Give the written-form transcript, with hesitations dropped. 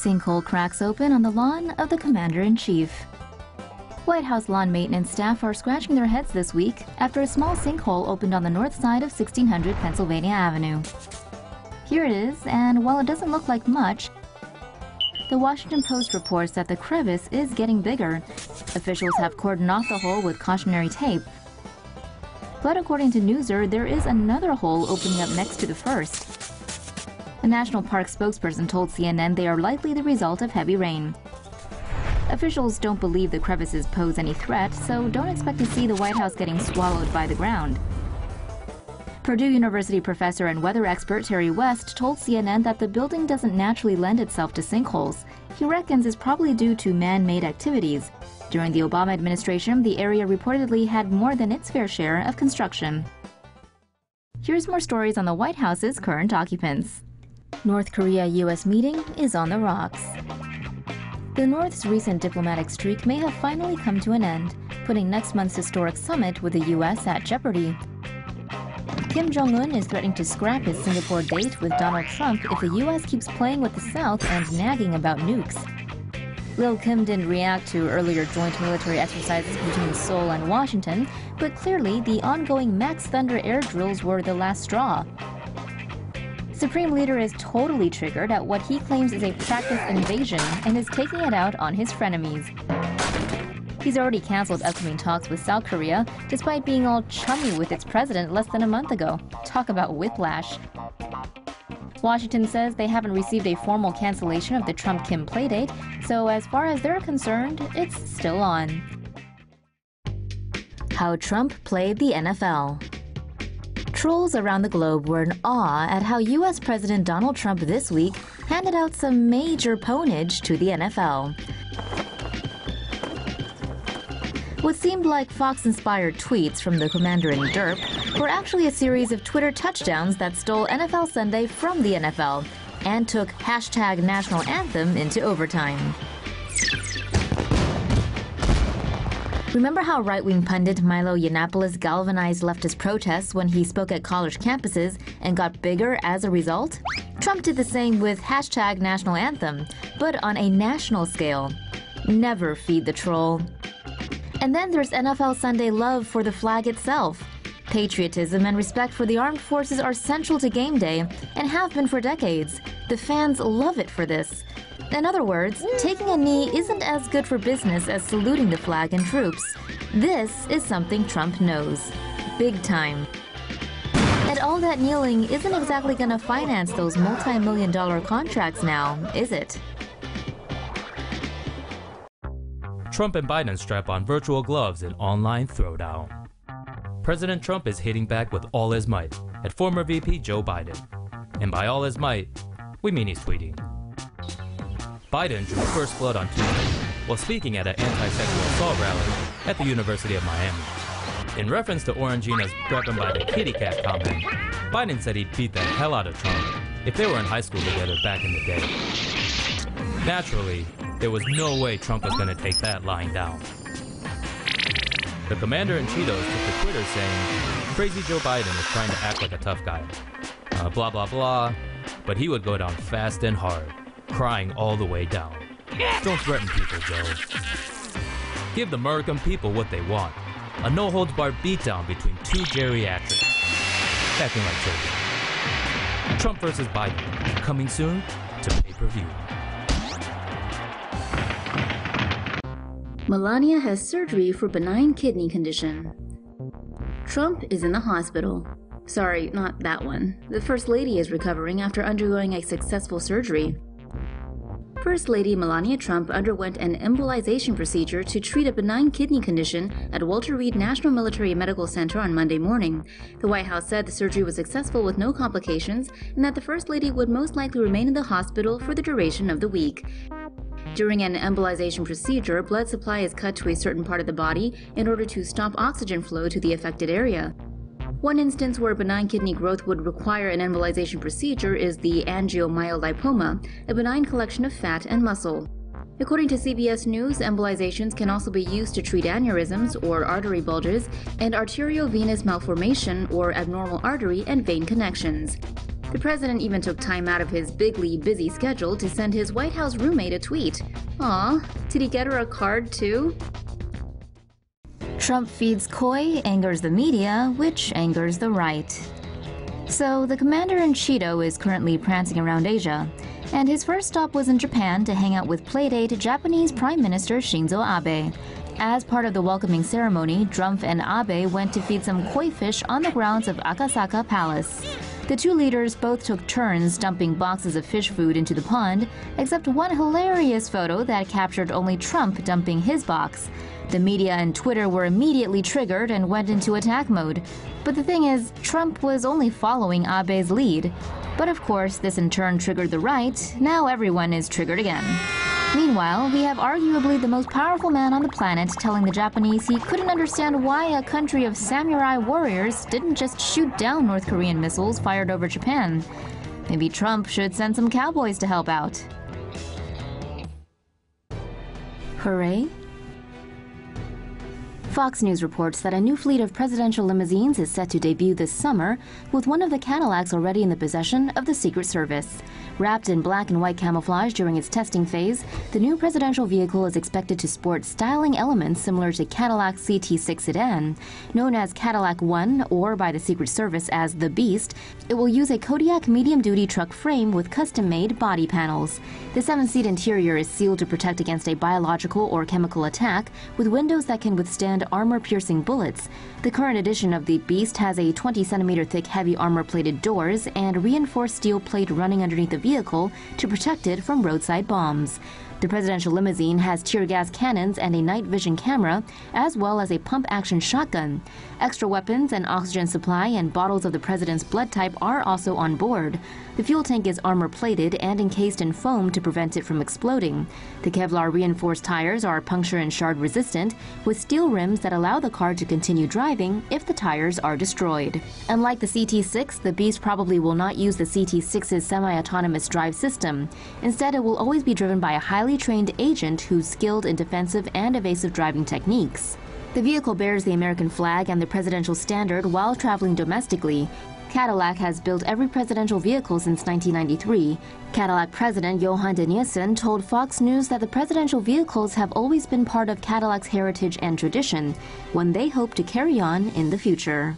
Sinkhole cracks open on the lawn of the Commander-in-Chief. White House lawn maintenance staff are scratching their heads this week after a small sinkhole opened on the north side of 1600 Pennsylvania Avenue. Here it is, and while it doesn't look like much, the Washington Post reports that the crevice is getting bigger. Officials have cordoned off the hole with cautionary tape. But according to Newser, there is another hole opening up next to the first. A National Park spokesperson told CNN they are likely the result of heavy rain. Officials don't believe the crevices pose any threat, so don't expect to see the White House getting swallowed by the ground. Purdue University professor and weather expert Terry West told CNN that the building doesn't naturally lend itself to sinkholes. He reckons it's probably due to man-made activities. During the Obama administration, the area reportedly had more than its fair share of construction. Here's more stories on the White House's current occupants. North Korea-US meeting is on the rocks. The North's recent diplomatic streak may have finally come to an end, putting next month's historic summit with the U.S. at jeopardy. Kim Jong-un is threatening to scrap his Singapore date with Donald Trump if the U.S. keeps playing with the South and nagging about nukes. Lil Kim didn't react to earlier joint military exercises between Seoul and Washington, but clearly the ongoing Max Thunder air drills were the last straw. Supreme Leader is totally triggered at what he claims is a practice invasion and is taking it out on his frenemies. He's already canceled upcoming talks with South Korea, despite being all chummy with its president less than a month ago. Talk about whiplash. Washington says they haven't received a formal cancellation of the Trump-Kim playdate, so as far as they're concerned, it's still on. How Trump played the NFL. Trolls around the globe were in awe at how U.S. President Donald Trump this week handed out some major ponage to the NFL. What seemed like Fox-inspired tweets from the Commander-in-Derp were actually a series of Twitter touchdowns that stole NFL Sunday from the NFL and took hashtag national anthem into overtime. Remember how right-wing pundit Milo Yiannopoulos galvanized leftist protests when he spoke at college campuses and got bigger as a result? Trump did the same with hashtag national anthem, but on a national scale. Never feed the troll. And then there's NFL Sunday love for the flag itself. Patriotism and respect for the armed forces are central to game day and have been for decades. The fans love it for this. In other words, taking a knee isn't as good for business as saluting the flag and troops. This is something Trump knows. Big time. And all that kneeling isn't exactly going to finance those multi-million-dollar contracts now, is it? Trump and Biden strap on virtual gloves in online throwdown. President Trump is hitting back with all his might at former VP Joe Biden. And by all his might, we mean he's tweeting. Biden drew first blood on Tuesday while speaking at an anti-sexual assault rally at the University of Miami. In reference to Orangina's grabbing by the kitty cat comment, Biden said he'd beat the hell out of Trump if they were in high school together back in the day. Naturally, there was no way Trump was going to take that lying down. The Commander-in-Chief took to Twitter saying, "Crazy Joe Biden is trying to act like a tough guy. Blah blah blah, but he would go down fast and hard, crying all the way down. Don't threaten people, Joe. Give the American people what they want. A no-holds-barred beatdown between two geriatrics. Acting like children." Trump versus Biden, coming soon to pay-per-view. Melania has surgery for benign kidney condition. Trump is in the hospital. Sorry, not that one. The First Lady is recovering after undergoing a successful surgery. First Lady Melania Trump underwent an embolization procedure to treat a benign kidney condition at Walter Reed National Military Medical Center on Monday morning. The White House said the surgery was successful with no complications and that the First Lady would most likely remain in the hospital for the duration of the week. During an embolization procedure, blood supply is cut to a certain part of the body in order to stop oxygen flow to the affected area. One instance where benign kidney growth would require an embolization procedure is the angiomyolipoma, a benign collection of fat and muscle. According to CBS News, embolizations can also be used to treat aneurysms or artery bulges and arteriovenous malformation or abnormal artery and vein connections. The president even took time out of his bigly busy schedule to send his White House roommate a tweet. Aw, did he get her a card too? Trump feeds koi angers the media, which angers the right. So, the commander-in-chief is currently prancing around Asia, and his first stop was in Japan to hang out with Playdate Japanese Prime Minister Shinzo Abe. As part of the welcoming ceremony, Trump and Abe went to feed some koi fish on the grounds of Akasaka Palace. The two leaders both took turns dumping boxes of fish food into the pond, except one hilarious photo that captured only Trump dumping his box. The media and Twitter were immediately triggered and went into attack mode. But the thing is, Trump was only following Abe's lead. But of course, this in turn triggered the right. Now everyone is triggered again. Meanwhile, we have arguably the most powerful man on the planet telling the Japanese he couldn't understand why a country of samurai warriors didn't just shoot down North Korean missiles fired over Japan. Maybe Trump should send some cowboys to help out. Hooray? Fox News reports that a new fleet of presidential limousines is set to debut this summer, with one of the Cadillacs already in the possession of the Secret Service. Wrapped in black and white camouflage during its testing phase, the new presidential vehicle is expected to sport styling elements similar to Cadillac's CT6 sedan. Known as Cadillac One, or by the Secret Service as the Beast, it will use a Kodiak medium-duty truck frame with custom-made body panels. The 7-seat interior is sealed to protect against a biological or chemical attack, with windows that can withstand armor-piercing bullets. The current edition of the Beast has a 20-centimeter thick heavy armor-plated doors and reinforced steel plate running underneath the vehicle to protect it from roadside bombs. The presidential limousine has tear gas cannons and a night vision camera, as well as a pump-action shotgun. Extra weapons, an oxygen supply, and bottles of the president's blood type are also on board. The fuel tank is armor-plated and encased in foam to prevent it from exploding. The Kevlar-reinforced tires are puncture and shard resistant, with steel rims that allow the car to continue driving if the tires are destroyed. Unlike the CT6, the Beast probably will not use the CT6's semi-autonomous drive system. Instead, it will always be driven by a highly trained agent who's skilled in defensive and evasive driving techniques. The vehicle bears the American flag and the presidential standard while traveling domestically. Cadillac has built every presidential vehicle since 1993. Cadillac president Johan de Nijssen told Fox News that the presidential vehicles have always been part of Cadillac's heritage and tradition, one they hope to carry on in the future.